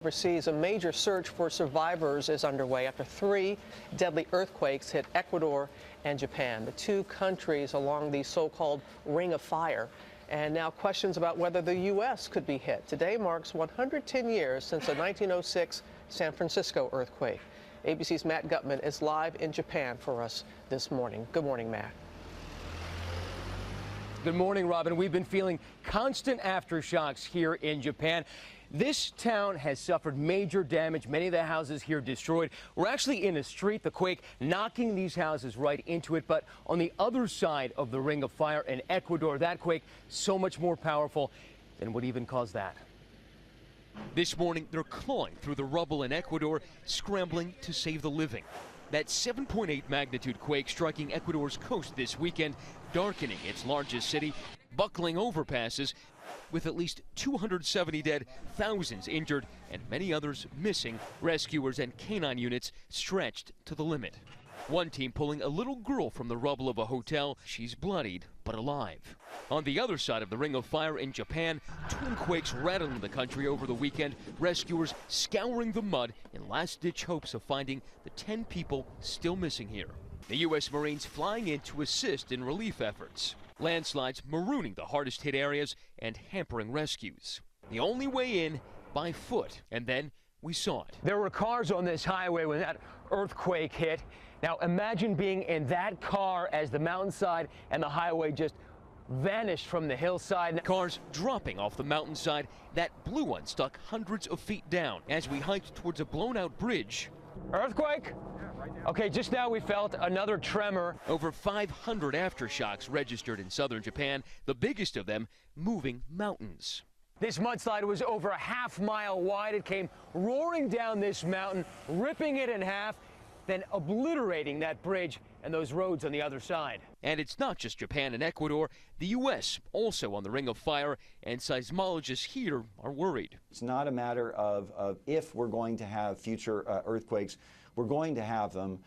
Overseas, a major search for survivors is underway after 3 deadly earthquakes hit Ecuador and Japan, the 2 countries along the so-called Ring of Fire. And now questions about whether the U.S. could be hit. Today marks 110 years since the 1906 San Francisco earthquake. ABC's Matt Gutman is live in Japan for us this morning. Good morning, Matt. Good morning, Robin. We've been feeling constant aftershocks here in Japan. This town has suffered major damage, many of the houses here destroyed. We're actually in a street, the quake knocking these houses right into it. But on the other side of the Ring of Fire in Ecuador, that quake so much more powerful than what even caused that. This morning, they're clawing through the rubble in Ecuador, scrambling to save the living. That 7.8 magnitude quake striking Ecuador's coast this weekend, darkening its largest city, buckling overpasses, with at least 270 dead, thousands injured, and many others missing. Rescuers and canine units stretched to the limit. One team pulling a little girl from the rubble of a hotel. She's bloodied, but alive. On the other side of the Ring of Fire in Japan, twin quakes rattling the country over the weekend. Rescuers scouring the mud in last-ditch hopes of finding the 10 people still missing here. The U.S. Marines flying in to assist in relief efforts. Landslides marooning the hardest hit areas and hampering rescues. The only way in, by foot. And then we saw it. There were cars on this highway when that earthquake hit. Now imagine being in that car as the mountainside and the highway just vanished from the hillside. Cars dropping off the mountainside. That blue one stuck hundreds of feet down as we hiked towards a blown out bridge. Earthquake? Okay, just now we felt another tremor. Over 500 aftershocks registered in southern Japan, the biggest of them moving mountains. This mudslide was over a half-mile wide. It came roaring down this mountain, ripping it in half, then obliterating that bridge and those roads on the other side. And it's not just Japan and Ecuador. The U.S. also on the Ring of Fire, and seismologists here are worried. It's not a matter of if we're going to have future earthquakes. We're going to have them.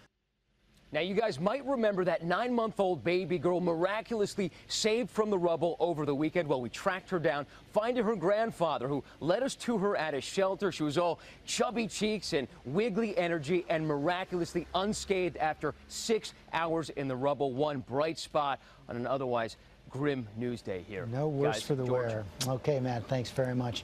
Now, you guys might remember that 9-month-old baby girl miraculously saved from the rubble over the weekend. Well, we tracked her down, finding her grandfather, who led us to her at a shelter. She was all chubby cheeks and wiggly energy and miraculously unscathed after 6 hours in the rubble. One bright spot on an otherwise grim news day here. No worse guys, for the Georgia. wearer. Okay, Matt, thanks very much.